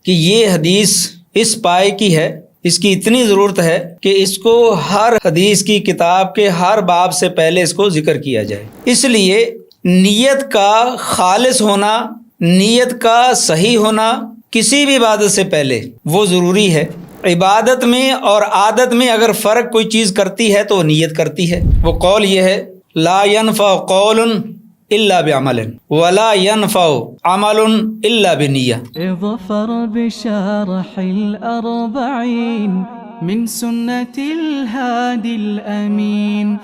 کہ یہ حدیث اس پائے کی ہے، اس کی اتنی ضرورت ہے کہ اس کو ہر حدیث کی کتاب کے ہر باب سے پہلے اس کو ذکر کیا جائے۔ اس لیے نیت کا خالص ہونا، نیت کا صحیح ہونا کسی بھی عبادت سے پہلے وہ ضروری ہے۔ عبادت میں اور عادت میں اگر فرق کوئی چیز کرتی ہے تو وہ نیت کرتی ہے۔ وہ قول یہ ہے لا ينفع قول الا بعمل ولا ينفع عمل الا بنیہ۔ اظفر بشرح الأربعين من سنة الهادي الأمين۔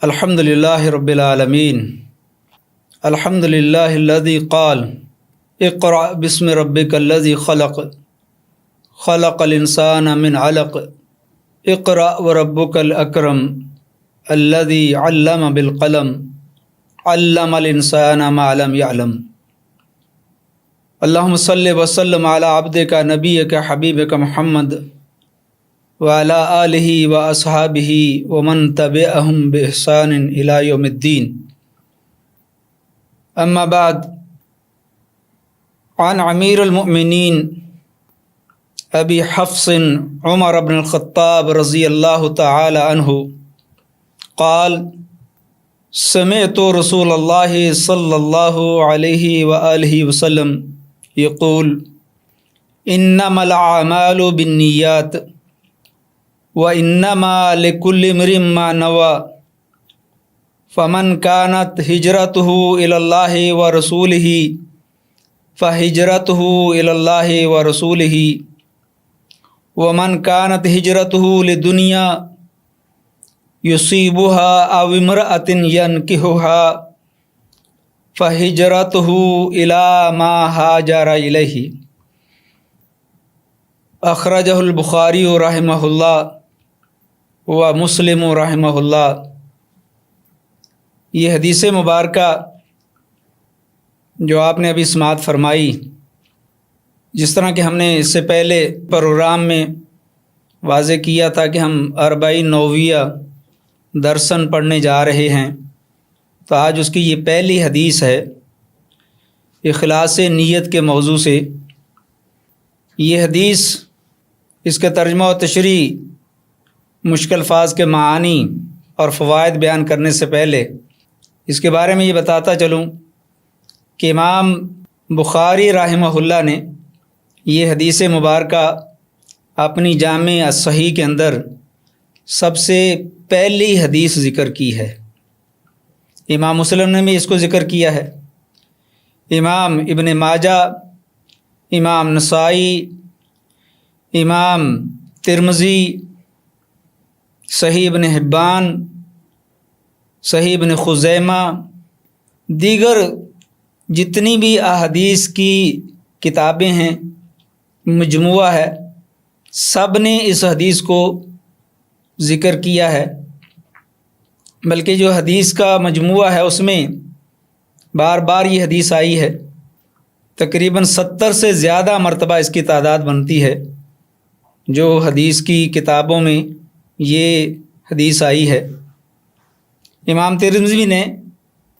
الحمد للہ رب العالمین، الحمد للہ الذی قال اقرأ بسم ربک الذی خلق، خلق الانسان من علق، اقرأ وربک الاکرم الذی علم بالقلم، علم الانسان ما لم يعلم۔ اللہم صلی وسلم علی عبدک نبیک حبیبک محمد وعلی آلہ واصحابہ ومن تبعہم بإحسان الی یوم الدین۔ اما بعد، عن امیر المؤمنین ابی حفص عمر بن الخطاب رضی اللہ تعالی عنہ قال سمعت رسول اللہ صلی اللہ علیہ وآلہ وسلم یقول انما الاعمال بالنیات وانما لكل امرئ ما نوى فمن كانت هجرته الى الله ورسوله فهجرته الى الله ورسوله ومن كانت هجرته لدنيا يصيبها أو امرأة ينكحها فهجرته إلى ما هاجر إليه۔ اخرجہ البخاری رحمہ اللہ و مسلم رحمہ اللہ۔ یہ حدیث مبارکہ جو آپ نے ابھی سماعت فرمائی، جس طرح کہ ہم نے اس سے پہلے پروگرام میں واضح کیا تھا کہ ہم 40 نوویہ درسن پڑھنے جا رہے ہیں، تو آج اس کی یہ پہلی حدیث ہے اخلاص نیت کے موضوع سے۔ یہ حدیث، اس کے ترجمہ و تشریح، مشکل الفاظ کے معانی اور فوائد بیان کرنے سے پہلے اس کے بارے میں یہ بتاتا چلوں کہ امام بخاری رحمہ اللہ نے یہ حدیث مبارکہ اپنی جامع الصحیح کے اندر سب سے پہلی حدیث ذکر کی ہے۔ امام مسلم نے بھی اس کو ذکر کیا ہے، امام ابن ماجہ، امام نسائی، امام ترمذی، صحیح ابن حبان، صحیح ابن خزیمہ، دیگر جتنی بھی احادیث کی کتابیں ہیں، مجموعہ ہے، سب نے اس حدیث کو ذکر کیا ہے۔ بلکہ جو حدیث کا مجموعہ ہے اس میں بار بار یہ حدیث آئی ہے، تقریباً 70 سے زیادہ مرتبہ اس کی تعداد بنتی ہے جو حدیث کی کتابوں میں یہ حدیث آئی ہے۔ امام ترمذی نے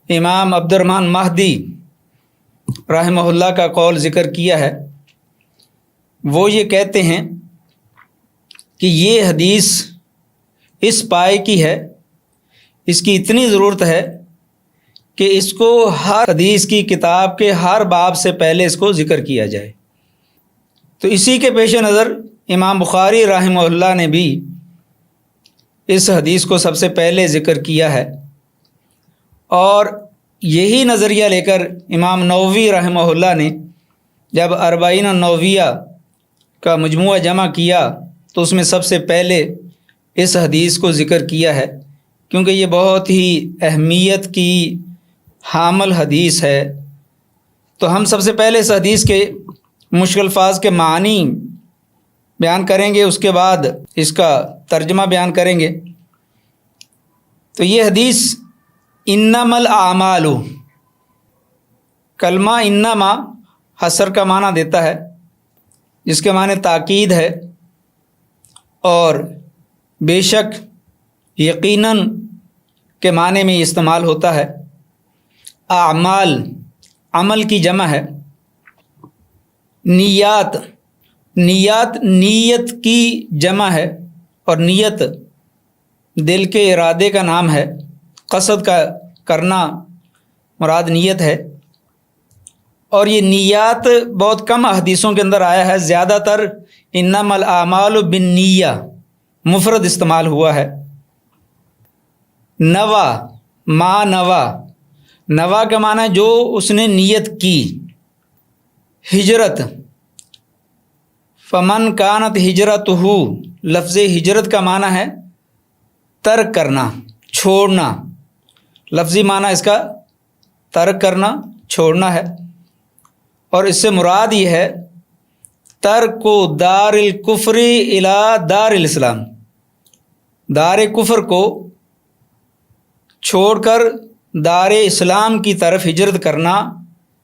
امام عبد الرحمن مہدی رحمہ اللہ کا قول ذکر کیا ہے۔ وہ یہ کہتے ہیں کہ یہ حدیث اس پائے کی ہے، اس کی اتنی ضرورت ہے کہ اس کو ہر حدیث کی کتاب کے ہر باب سے پہلے اس کو ذکر کیا جائے۔ تو اسی کے پیش نظر امام بخاری رحمہ اللہ نے بھی اس حدیث کو سب سے پہلے ذکر کیا ہے، اور یہی نظریہ لے کر امام نووی رحمہ اللہ نے جب 40 نوویہ کا مجموعہ جمع کیا تو اس میں سب سے پہلے اس حدیث کو ذکر کیا ہے، کیونکہ یہ بہت ہی اہمیت کی حامل حدیث ہے۔ تو ہم سب سے پہلے اس حدیث کے مشکل الفاظ کے معنی بیان کریں گے، اس کے بعد اس کا ترجمہ بیان کریں گے۔ تو یہ حدیث انما الاعمال، کلمہ انما حصر کا معنی دیتا ہے، جس کے معنی تاکید ہے، اور بے شک، یقیناً کے معنی میں استعمال ہوتا ہے۔ اعمال عمل کی جمع ہے، نیات نیت کی جمع ہے، اور نیت دل کے ارادے کا نام ہے، قصد کا کرنا مراد نیت ہے۔ اور یہ نیات بہت کم احادیثوں کے اندر آیا ہے، زیادہ تر انما الاعمال بالنیہ مفرد استعمال ہوا ہے۔ نوا، ما نوا، نوا کا معنی ہے جو اس نے نیت کی۔ ہجرت، فمن کانت ہجرتہ، لفظ ہجرت کا معنی ہے ترک کرنا، چھوڑنا، لفظی معنی اس کا ترک کرنا، چھوڑنا ہے۔ اور اس سے مراد یہ ہے ترک دار الکفر الی دار الاسلام، دار کفر کو چھوڑ کر دار اسلام کی طرف ہجرت کرنا،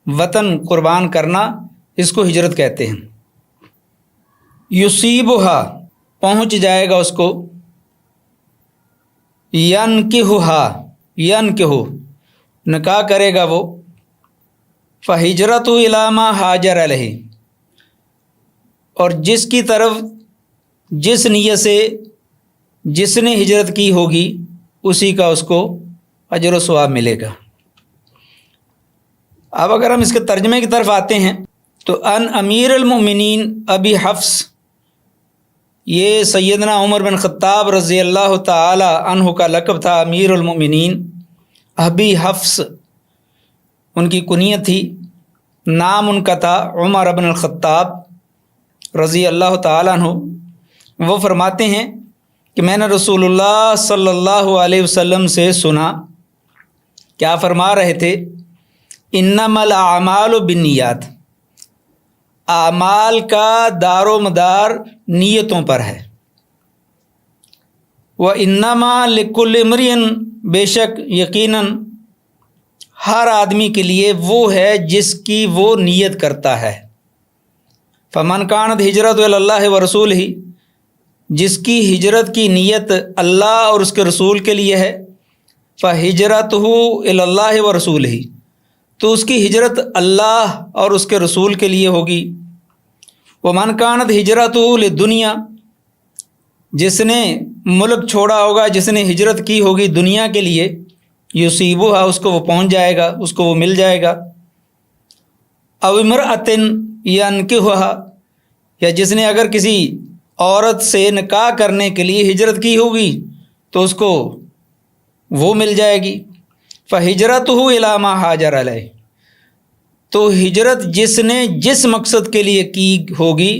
وطن قربان کرنا، اس کو ہجرت کہتے ہیں۔ یصیبھا، پہنچ جائے گا اس کو، ینکحھا، ینکحو، نکاح کرے گا وہ، فہجرتہ الی ما ہاجر علیہ، اور جس کی طرف جس نیت سے جس نے ہجرت کی ہوگی اسی کا اس کو اجر و ثواب ملے گا۔ اب اگر ہم اس کے ترجمے کی طرف آتے ہیں تو ان امیر المؤمنین ابی حفص، یہ سیدنا عمر بن خطاب رضی اللہ تعالی عنہ کا لقب تھا، امیر المؤمنین۔ ابی حفص ان کی کنیت تھی، نام ان کا تھا عمر بن الخطاب رضی اللہ تعالی عنہ۔ وہ فرماتے ہیں کہ میں نے رسول اللہ صلی اللہ علیہ وسلم سے سنا، کیا فرما رہے تھے؟ انما الاعمال بالنیات، اعمال کا دار و مدار نیتوں پر ہے۔ وَإِنَّمَا لِكُلِّ امْرِئٍ، بے شک یقیناً ہر آدمی کے لیے وہ ہے جس کی وہ نیت کرتا ہے۔ فَمَنْ كَانَتْ هِجْرَتُهُ إِلَى اللَّهِ وَرَسُولِهِ، جس کی ہجرت کی نیت اللہ اور اس کے رسول کے لیے ہے، فَهِجْرَتُهُ إِلَى اللَّهِ وَرَسُولِهِ، تو اس کی ہجرت اللہ اور اس کے رسول کے لیے ہوگی۔ وَمَنْ كَانَتْ هِجْرَتُهُ لِلدُّنْيَا، جس نے ملک چھوڑا ہوگا، جس نے ہجرت کی ہوگی دنیا کے لیے، یصیبھا، اس کو وہ پہنچ جائے گا، اس کو وہ مل جائے گا۔ او امرأۃ ینکحھا، یا جس نے اگر کسی عورت سے نکاح کرنے کے لیے ہجرت کی ہوگی تو اس کو وہ مل جائے گی۔ فہجرتہ الی ما ہاجر علیہ، تو ہجرت جس نے جس مقصد کے لیے کی ہوگی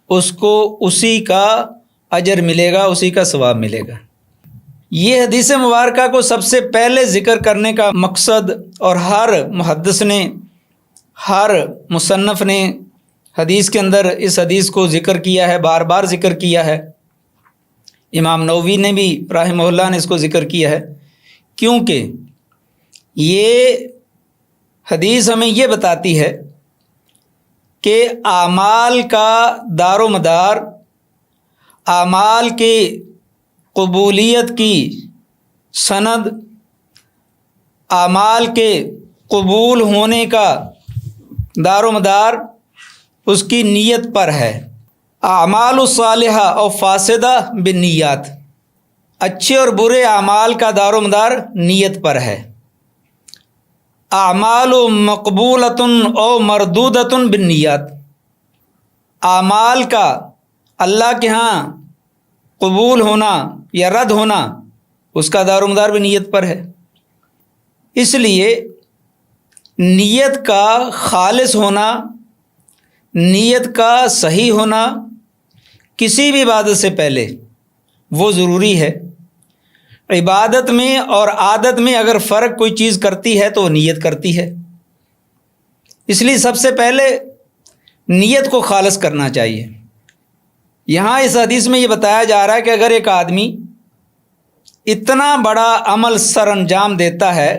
اس کو اسی کا اجر ملے گا، اسی کا ثواب ملے گا۔ یہ حدیث مبارکہ کو سب سے پہلے ذکر کرنے کا مقصد، اور ہر محدث نے، ہر مصنف نے حدیث کے اندر اس حدیث کو ذکر کیا ہے، بار بار ذکر کیا ہے، امام نووی نے بھی رحمہ اللہ نے اس کو ذکر کیا ہے، کیونکہ یہ حدیث ہمیں یہ بتاتی ہے کہ اعمال کا دار و مدار، اعمال کے قبولیت کی سند، اعمال کے قبول ہونے کا دار و مدار اس کی نیت پر ہے۔ اعمال الصالحہ اور فاسدہ بالنیات، اچھے اور برے اعمال کا دار و مدار نیت پر ہے۔ اعمال مقبولۃ او مردودۃ بالنیات، اعمال کا اللہ کے ہاں قبول ہونا یا رد ہونا، اس کا دار و مدار بھی نیت پر ہے۔ اس لیے نیت کا خالص ہونا، نیت کا صحیح ہونا کسی بھی عبادت سے پہلے وہ ضروری ہے۔ عبادت میں اور عادت میں اگر فرق کوئی چیز کرتی ہے تو وہ نیت کرتی ہے، اس لیے سب سے پہلے نیت کو خالص کرنا چاہیے۔ یہاں اس حدیث میں یہ بتایا جا رہا ہے کہ اگر ایک آدمی اتنا بڑا عمل سر انجام دیتا ہے،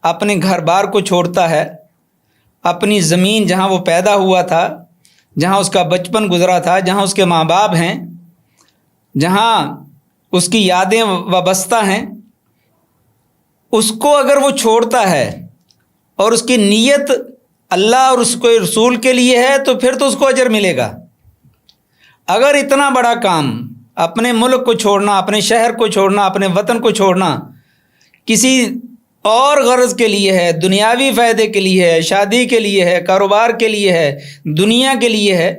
اپنے گھر بار کو چھوڑتا ہے، اپنی زمین جہاں وہ پیدا ہوا تھا، جہاں اس کا بچپن گزرا تھا، جہاں اس کے ماں باپ ہیں، جہاں اس کی یادیں وابستہ ہیں، اس کو اگر وہ چھوڑتا ہے اور اس کی نیت اللہ اور اس کے رسول کے لیے ہے تو پھر تو اس کو اجر ملے گا۔ اگر اتنا بڑا کام اپنے ملک کو چھوڑنا، اپنے شہر کو چھوڑنا، اپنے وطن کو چھوڑنا کسی اور غرض کے لیے ہے، دنیاوی فائدے کے لیے ہے، شادی کے لیے ہے، کاروبار کے لیے ہے، دنیا کے لیے ہے،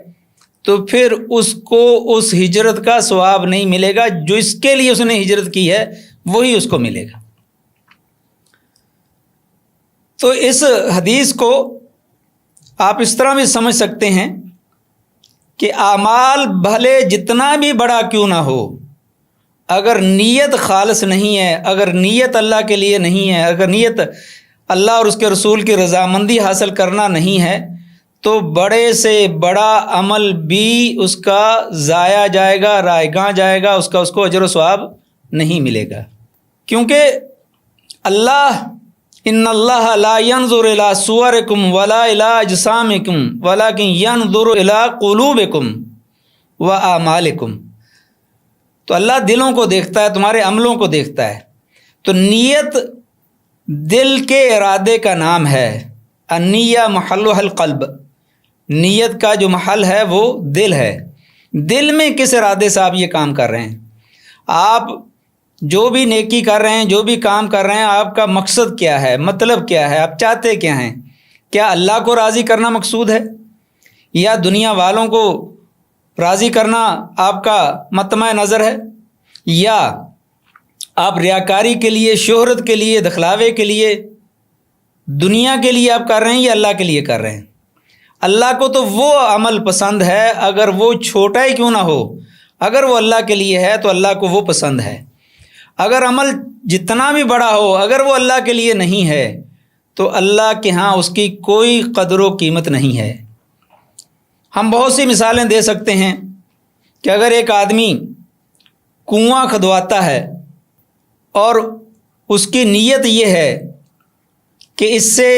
تو پھر اس کو اس ہجرت کا ثواب نہیں ملے گا۔ جو اس کے لیے اس نے ہجرت کی ہے وہی اس کو ملے گا۔ تو اس حدیث کو آپ اس طرح بھی سمجھ سکتے ہیں کہ اعمال بھلے جتنا بھی بڑا کیوں نہ ہو، اگر نیت خالص نہیں ہے، اگر نیت اللہ کے لیے نہیں ہے، اگر نیت اللہ اور اس کے رسول کی رضامندی حاصل کرنا نہیں ہے، تو بڑے سے بڑا عمل بھی اس کا ضائع جائے گا، رائے گاں جائے گا، اس کو اجر و ثواب نہیں ملے گا۔ کیونکہ اللہ ان اللہ لا ينظر الى صورکم ولا الى اجسامکم ولکن ينظر الى قلوبکم واعمالکم۔ تو اللہ دلوں کو دیکھتا ہے، تمہارے عملوں کو دیکھتا ہے۔ تو نیت دل کے ارادے کا نام ہے۔ النیہ محلها القلب، نیت کا جو محل ہے وہ دل ہے۔ دل میں کس ارادے سے آپ یہ کام کر رہے ہیں؟ آپ جو بھی نیکی کر رہے ہیں، جو بھی کام کر رہے ہیں، آپ کا مقصد کیا ہے، مطلب کیا ہے، آپ چاہتے کیا ہیں؟ کیا اللہ کو راضی کرنا مقصود ہے، یا دنیا والوں کو راضی کرنا آپ کا مطمع نظر ہے، یا آپ ریاکاری کے لیے، شہرت کے لیے، دکھلاوے کے لیے، دنیا کے لیے آپ کر رہے ہیں، یا اللہ کے لیے کر رہے ہیں؟ اللہ کو تو وہ عمل پسند ہے، اگر وہ چھوٹا ہی کیوں نہ ہو، اگر وہ اللہ کے لیے ہے تو اللہ کو وہ پسند ہے۔ اگر عمل جتنا بھی بڑا ہو، اگر وہ اللہ کے لیے نہیں ہے تو اللہ کے ہاں اس کی کوئی قدر و قیمت نہیں ہے۔ ہم بہت سی مثالیں دے سکتے ہیں کہ اگر ایک آدمی کنواں کھدواتا ہے اور اس کی نیت یہ ہے کہ اس سے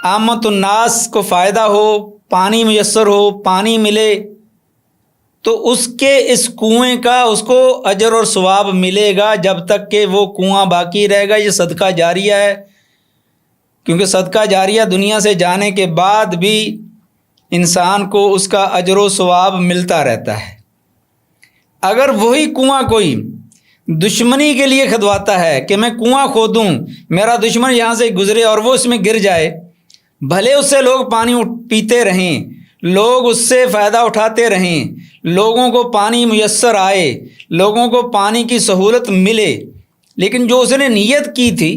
عامت الناس کو فائدہ ہو، پانی میسر ہو، پانی ملے، تو اس کے اس کنویں کا اس کو اجر اور ثواب ملے گا جب تک کہ وہ کنواں باقی رہے گا۔ یہ صدقہ جاریہ ہے، کیونکہ صدقہ جاریہ دنیا سے جانے کے بعد بھی انسان کو اس کا اجر و ثواب ملتا رہتا ہے۔ اگر وہی کنواں کوئی دشمنی کے لیے کھدواتا ہے کہ میں کنواں کھودوں، میرا دشمن یہاں سے گزرے اور وہ اس میں گر جائے، بھلے اس سے لوگ پانی پیتے رہیں، لوگ اس سے فائدہ اٹھاتے رہیں، لوگوں کو پانی میسر آئے، لوگوں کو پانی کی سہولت ملے، لیکن جو اس نے نیت کی تھی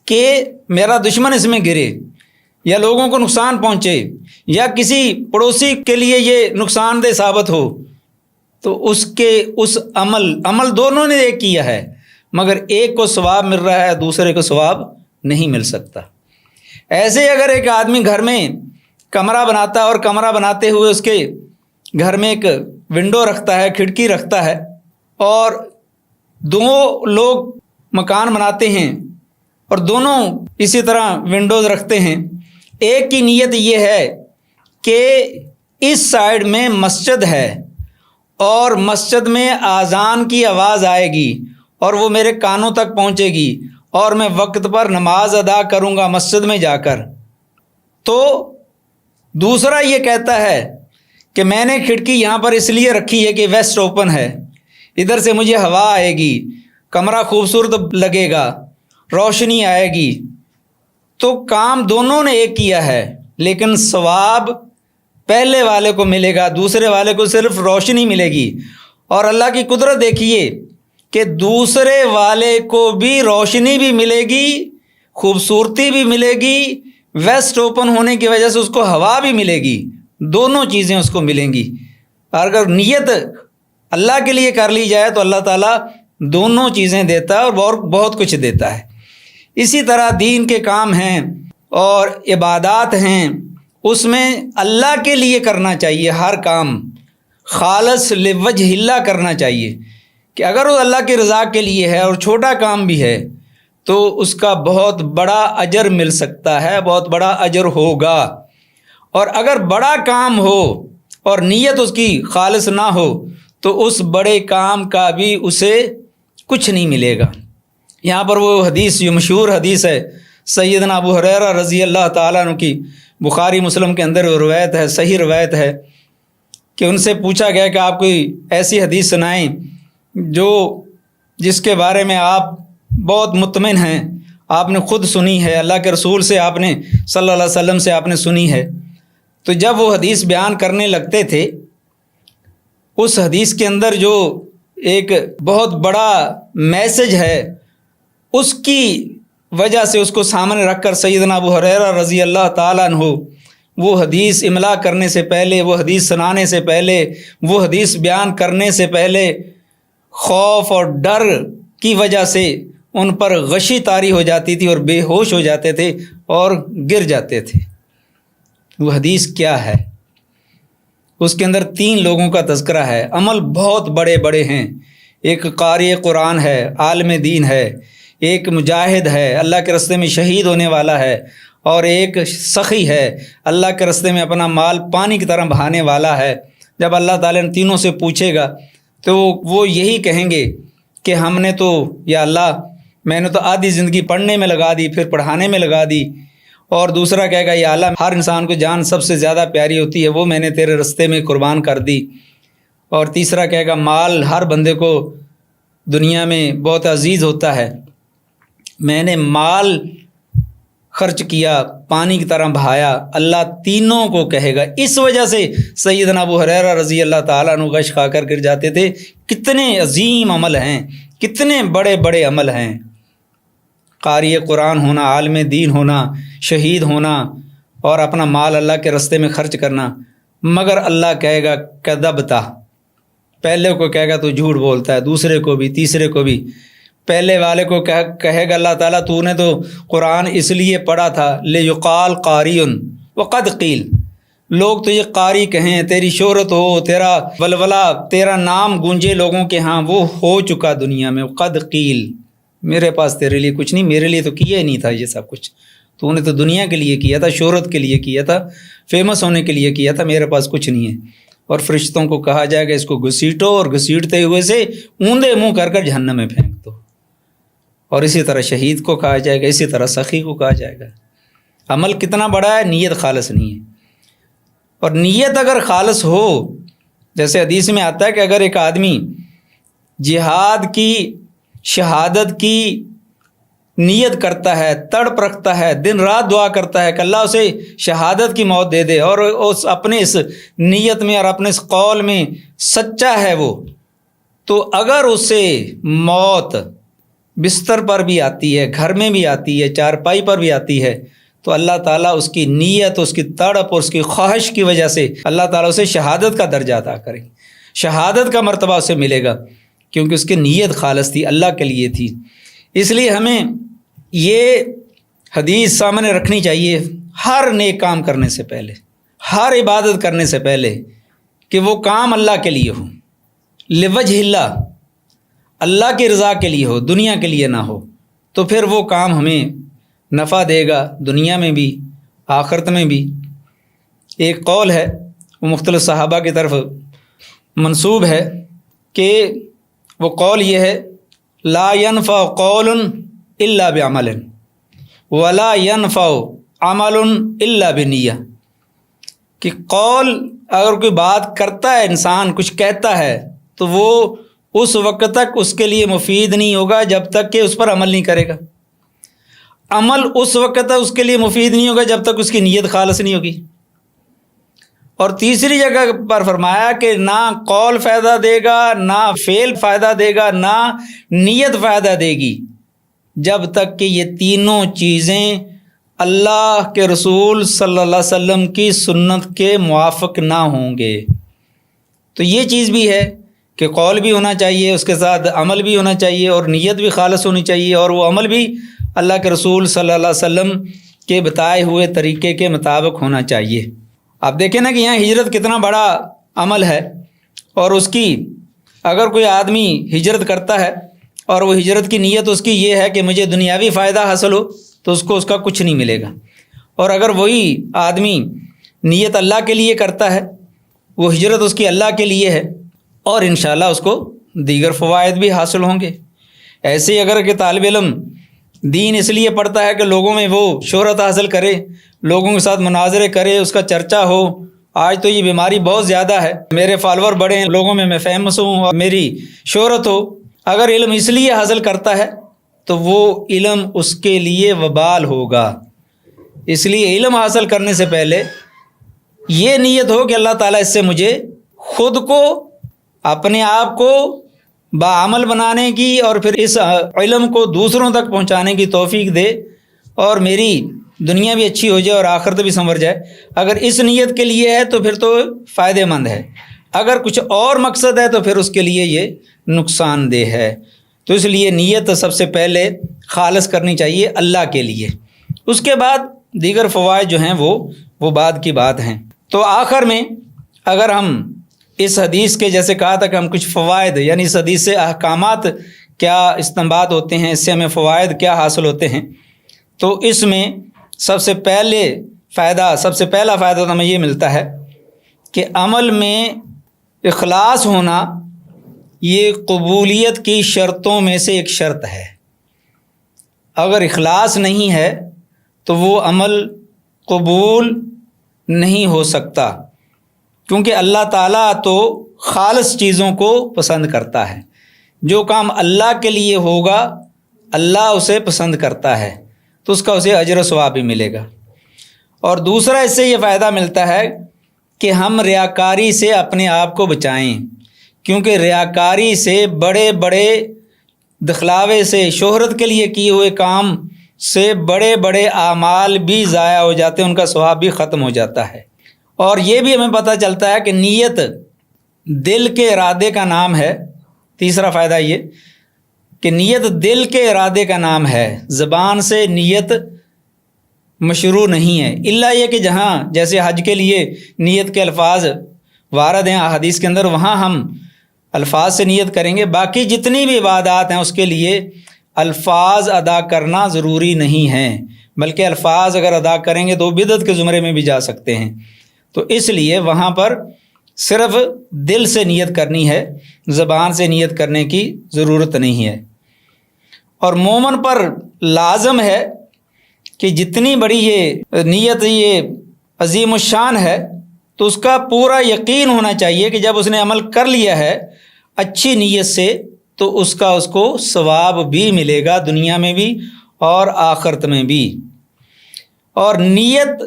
کہ میرا دشمن اس میں گرے، یا لوگوں کو نقصان پہنچے، یا کسی پڑوسی کے لیے یہ نقصان دہ ثابت ہو، تو اس عمل دونوں نے ایک کیا ہے، مگر ایک کو ثواب مل رہا ہے، دوسرے کو ثواب نہیں مل سکتا۔ ایسے ہی اگر ایک آدمی گھر میں کمرہ بناتا ہے اور کمرہ بناتے ہوئے اس کے گھر میں ایک ونڈو رکھتا ہے، کھڑکی رکھتا ہے، اور دو لوگ مکان بناتے ہیں اور دونوں اسی طرح ونڈوز رکھتے ہیں، ایک کی نیت یہ ہے کہ اس سائیڈ میں مسجد ہے اور مسجد میں اذان کی آواز آئے گی اور وہ میرے کانوں تک پہنچے گی اور میں وقت پر نماز ادا کروں گا مسجد میں جا کر، تو دوسرا یہ کہتا ہے کہ میں نے کھڑکی یہاں پر اس لیے رکھی ہے کہ ویسٹ اوپن ہے، ادھر سے مجھے ہوا آئے گی، کمرہ خوبصورت لگے گا، روشنی آئے گی۔ تو کام دونوں نے ایک کیا ہے، لیکن ثواب پہلے والے کو ملے گا، دوسرے والے کو صرف روشنی ملے گی۔ اور اللہ کی قدرت دیکھیے کہ دوسرے والے کو بھی روشنی بھی ملے گی، خوبصورتی بھی ملے گی، ویسٹ اوپن ہونے کی وجہ سے اس کو ہوا بھی ملے گی، دونوں چیزیں اس کو ملیں گی۔ اور اگر نیت اللہ کے لیے کر لی جائے تو اللہ تعالیٰ دونوں چیزیں دیتا ہے اور بہت کچھ دیتا ہے۔ اسی طرح دین کے کام ہیں اور عبادات ہیں، اس میں اللہ کے لیے کرنا چاہیے، ہر کام خالص لوجہ اللہ کرنا چاہیے، کہ اگر وہ اللہ کی رضا کے لیے ہے اور چھوٹا کام بھی ہے تو اس کا بہت بڑا اجر مل سکتا ہے، بہت بڑا اجر ہوگا۔ اور اگر بڑا کام ہو اور نیت اس کی خالص نہ ہو تو اس بڑے کام کا بھی اسے کچھ نہیں ملے گا۔ یہاں پر وہ حدیث جو مشہور حدیث ہے، سیدنا ابو ہریرہ رضی اللہ تعالیٰ عنہ کی بخاری مسلم کے اندر روایت ہے، صحیح روایت ہے کہ ان سے پوچھا گیا کہ آپ کوئی ایسی حدیث سنائیں جس کے بارے میں آپ بہت مطمئن ہیں، آپ نے خود سنی ہے، اللہ کے رسول سے آپ نے صلی اللہ علیہ وسلم سے آپ نے سنی ہے۔ تو جب وہ حدیث بیان کرنے لگتے تھے، اس حدیث کے اندر جو ایک بہت بڑا میسج ہے، اس کی وجہ سے اس کو سامنے رکھ کر سیدنا ابو ہریرہ رضی اللہ تعالیٰ عنہ وہ حدیث املا کرنے سے پہلے، وہ حدیث سنانے سے پہلے، وہ حدیث بیان کرنے سے پہلے خوف اور ڈر کی وجہ سے ان پر غشی طاری ہو جاتی تھی اور بے ہوش ہو جاتے تھے اور گر جاتے تھے۔ وہ حدیث کیا ہے؟ اس کے اندر 3 لوگوں کا تذکرہ ہے، عمل بہت بڑے بڑے ہیں۔ ایک قاری قرآن ہے، عالم دین ہے، ایک مجاہد ہے، اللہ کے راستے میں شہید ہونے والا ہے، اور ایک سخی ہے، اللہ کے راستے میں اپنا مال پانی کی طرح بہانے والا ہے۔ جب اللہ تعالیٰ نے تینوں سے پوچھے گا تو وہ یہی کہیں گے کہ ہم نے تو یا اللہ میں نے تو آدھی زندگی پڑھنے میں لگا دی، پھر پڑھانے میں لگا دی، اور دوسرا کہے گا یا اللہ ہر انسان کو جان سب سے زیادہ پیاری ہوتی ہے، وہ میں نے تیرے راستے میں قربان کر دی، اور تیسرا کہے گا مال ہر بندے کو دنیا میں بہت عزیز ہوتا ہے، میں نے مال خرچ کیا، پانی کی طرح بہایا۔ اللہ تینوں کو کہے گا۔ اس وجہ سے سیدنا ابو ہریرہ رضی اللہ تعالیٰ عنہ غش کھا کر گر جاتے تھے۔ کتنے عظیم عمل ہیں، کتنے بڑے بڑے عمل ہیں، قاری قرآن ہونا، عالم دین ہونا، شہید ہونا، اور اپنا مال اللہ کے راستے میں خرچ کرنا، مگر اللہ کہے گا کذبتا، پہلے کو کہے گا تو جھوٹ بولتا ہے، دوسرے کو بھی، تیسرے کو بھی۔ پہلے والے کو کہے گا اللہ تعالیٰ تو نے تو قرآن اس لیے پڑھا تھا لیقال قاری وقد قیل، لوگ تو یہ قاری کہیں، تیری شہرت ہو، تیرا ولولہ، تیرا نام گونجے لوگوں کے ہاں، وہ ہو چکا دنیا میں۔ قد قیل، میرے پاس تیرے لیے کچھ نہیں، میرے لیے تو کیا ہی نہیں تھا یہ سب کچھ، تو نے تو دنیا کے لیے کیا تھا، شہرت کے لیے کیا تھا، فیمس ہونے کے لیے کیا تھا، میرے پاس کچھ نہیں ہے۔ اور فرشتوں کو کہا جائے گا اس کو گھسیٹو، اور گھسیٹتے ہوئے سے اوندے منہ کر کر جہنم میں پھینک دو۔ اور اسی طرح شہید کو کہا جائے گا، اسی طرح سخی کو کہا جائے گا۔ عمل کتنا بڑا ہے، نیت خالص نہیں ہے۔ اور نیت اگر خالص ہو، جیسے حدیث میں آتا ہے کہ اگر ایک آدمی جہاد کی، شہادت کی نیت کرتا ہے، تڑپ رکھتا ہے، دن رات دعا کرتا ہے کہ اللہ اسے شہادت کی موت دے دے، اور اس اپنے اس نیت میں اور اپنے اس قول میں سچا ہے وہ، تو اگر اسے موت بستر پر بھی آتی ہے، گھر میں بھی آتی ہے، چارپائی پر بھی آتی ہے، تو اللہ تعالیٰ اس کی نیت، اس کی تڑپ اور اس کی خواہش کی وجہ سے اللہ تعالیٰ اسے شہادت کا درجہ عطا کرے، شہادت کا مرتبہ اسے ملے گا، کیونکہ اس کی نیت خالص تھی، اللہ کے لیے تھی۔ اس لیے ہمیں یہ حدیث سامنے رکھنی چاہیے ہر نیک کام کرنے سے پہلے، ہر عبادت کرنے سے پہلے، کہ وہ کام اللہ کے لیے ہو، لوجہ اللہ، اللہ کی رضا کے لیے ہو، دنیا کے لیے نہ ہو، تو پھر وہ کام ہمیں نفع دے گا، دنیا میں بھی آخرت میں بھی۔ ایک قول ہے، وہ مختلف صحابہ کی طرف منسوب ہے، کہ وہ قول یہ ہے لا ينفع قول الا بعمل ولا ينفع عمل الا بنیہ، کہ قول اگر کوئی بات کرتا ہے، انسان کچھ کہتا ہے، تو وہ اس وقت تک اس کے لیے مفید نہیں ہوگا جب تک کہ اس پر عمل نہیں کرے گا۔ عمل اس وقت تک اس کے لیے مفید نہیں ہوگا جب تک اس کی نیت خالص نہیں ہوگی۔ اور تیسری جگہ پر فرمایا کہ نہ قول فائدہ دے گا، نہ فعل فائدہ دے گا، نہ نیت فائدہ دے گی، جب تک کہ یہ تینوں چیزیں اللہ کے رسول صلی اللہ علیہ وسلم کی سنت کے موافق نہ ہوں گے۔ تو یہ چیز بھی ہے کہ قول بھی ہونا چاہیے، اس کے ساتھ عمل بھی ہونا چاہیے، اور نیت بھی خالص ہونی چاہیے، اور وہ عمل بھی اللہ کے رسول صلی اللہ علیہ وسلم کے بتائے ہوئے طریقے کے مطابق ہونا چاہیے۔ آپ دیکھیں نا کہ یہاں ہجرت کتنا بڑا عمل ہے، اور اس کی اگر کوئی آدمی ہجرت کرتا ہے اور وہ ہجرت کی نیت اس کی یہ ہے کہ مجھے دنیاوی فائدہ حاصل ہو، تو اس کو اس کا کچھ نہیں ملے گا۔ اور اگر وہی آدمی نیت اللہ کے لیے کرتا ہے، وہ ہجرت اس کی اللہ کے لیے ہے، اور انشاءاللہ اس کو دیگر فوائد بھی حاصل ہوں گے۔ ایسے ہی اگر کہ طالب علم دین اس لیے پڑھتا ہے کہ لوگوں میں وہ شہرت حاصل کرے، لوگوں کے ساتھ مناظرے کرے، اس کا چرچا ہو۔ آج تو یہ بیماری بہت زیادہ ہے، میرے فالوور بڑھے ہیں، لوگوں میں فیمس ہوں اور میری شہرت ہو۔ اگر علم اس لیے حاصل کرتا ہے تو وہ علم اس کے لیے وبال ہوگا۔ اس لیے علم حاصل کرنے سے پہلے یہ نیت ہو کہ اللہ تعالیٰ اس سے مجھے خود کو، اپنے آپ کو باعمل بنانے کی اور پھر اس علم کو دوسروں تک پہنچانے کی توفیق دے، اور میری دنیا بھی اچھی ہو جائے اور آخرت بھی سنور جائے۔ اگر اس نیت کے لیے ہے تو پھر تو فائدہ مند ہے، اگر کچھ اور مقصد ہے تو پھر اس کے لیے یہ نقصان دہ ہے۔ تو اس لیے نیت سب سے پہلے خالص کرنی چاہیے اللہ کے لیے، اس کے بعد دیگر فوائد جو ہیں وہ بعد کی بات ہیں۔ تو آخر میں اگر ہم اس حدیث کے جیسے کہا تھا کہ ہم کچھ فوائد، یعنی اس حدیث سے احکامات کیا استنباط ہوتے ہیں، اس سے ہمیں فوائد کیا حاصل ہوتے ہیں، تو اس میں سب سے پہلا فائدہ تو ہمیں یہ ملتا ہے کہ عمل میں اخلاص ہونا یہ قبولیت کی شرطوں میں سے ایک شرط ہے۔ اگر اخلاص نہیں ہے تو وہ عمل قبول نہیں ہو سکتا، کیونکہ اللہ تعالیٰ تو خالص چیزوں کو پسند کرتا ہے۔ جو کام اللہ کے لیے ہوگا اللہ اسے پسند کرتا ہے، تو اس کا اسے اجر و ثواب بھی ملے گا۔ اور دوسرا اس سے یہ فائدہ ملتا ہے کہ ہم ریاکاری سے اپنے آپ کو بچائیں، کیونکہ ریاکاری سے بڑے بڑے دکھلاوے سے، شہرت کے لیے کیے ہوئے کام سے بڑے بڑے اعمال بھی ضائع ہو جاتے ہیں، ان کا ثواب بھی ختم ہو جاتا ہے۔ اور یہ بھی ہمیں پتہ چلتا ہے کہ نیت دل کے ارادے کا نام ہے۔ تیسرا فائدہ یہ کہ نیت دل کے ارادے کا نام ہے، زبان سے نیت مشروع نہیں ہے، الا یہ کہ جہاں جیسے حج کے لیے نیت کے الفاظ وارد ہیں احادیث کے اندر، وہاں ہم الفاظ سے نیت کریں گے۔ باقی جتنی بھی عبادات ہیں اس کے لیے الفاظ ادا کرنا ضروری نہیں ہیں، بلکہ الفاظ اگر ادا کریں گے تو بدعت کے زمرے میں بھی جا سکتے ہیں۔ تو اس لیے وہاں پر صرف دل سے نیت کرنی ہے، زبان سے نیت کرنے کی ضرورت نہیں ہے۔ اور مومن پر لازم ہے کہ جتنی بڑی یہ نیت یہ عظیم الشان ہے تو اس کا پورا یقین ہونا چاہیے کہ جب اس نے عمل کر لیا ہے اچھی نیت سے تو اس کو ثواب بھی ملے گا، دنیا میں بھی اور آخرت میں بھی۔ اور نیت،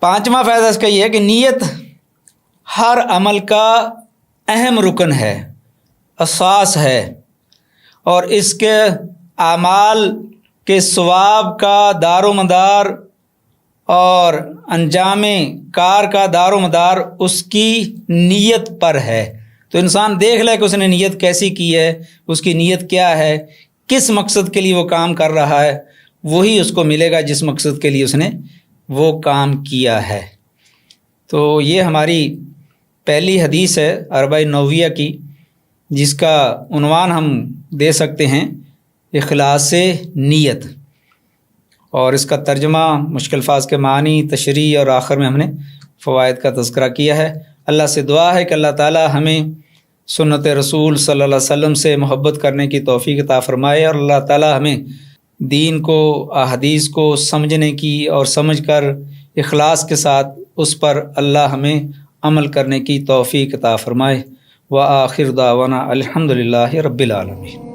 پانچواں فائدہ اس کا یہ ہے کہ نیت ہر عمل کا اہم رکن ہے، اساس ہے، اور اس کے اعمال کے ثواب کا دار و مدار اور انجام کار کا دار و مدار اس کی نیت پر ہے۔ تو انسان دیکھ لے کہ اس نے نیت کیسی کی ہے، اس کی نیت کیا ہے، کس مقصد کے لیے وہ کام کر رہا ہے، وہی اس کو ملے گا جس مقصد کے لیے اس نے وہ کام کیا ہے۔ تو یہ ہماری پہلی حدیث ہے اربعین نوویہ کی، جس کا عنوان ہم دے سکتے ہیں اخلاص نیت، اور اس کا ترجمہ مشکل الفاظ کے معنی، تشریح اور آخر میں ہم نے فوائد کا تذکرہ کیا ہے۔ اللہ سے دعا ہے کہ اللہ تعالی ہمیں سنت رسول صلی اللہ علیہ وسلم سے محبت کرنے کی توفیق عطا فرمائے، اور اللہ تعالی ہمیں دین کو، احادیث کو سمجھنے کی اور سمجھ کر اخلاص کے ساتھ اس پر اللہ ہمیں عمل کرنے کی توفیق عطا فرمائے۔ وآخر دعوانا الحمدللہ رب العالمین۔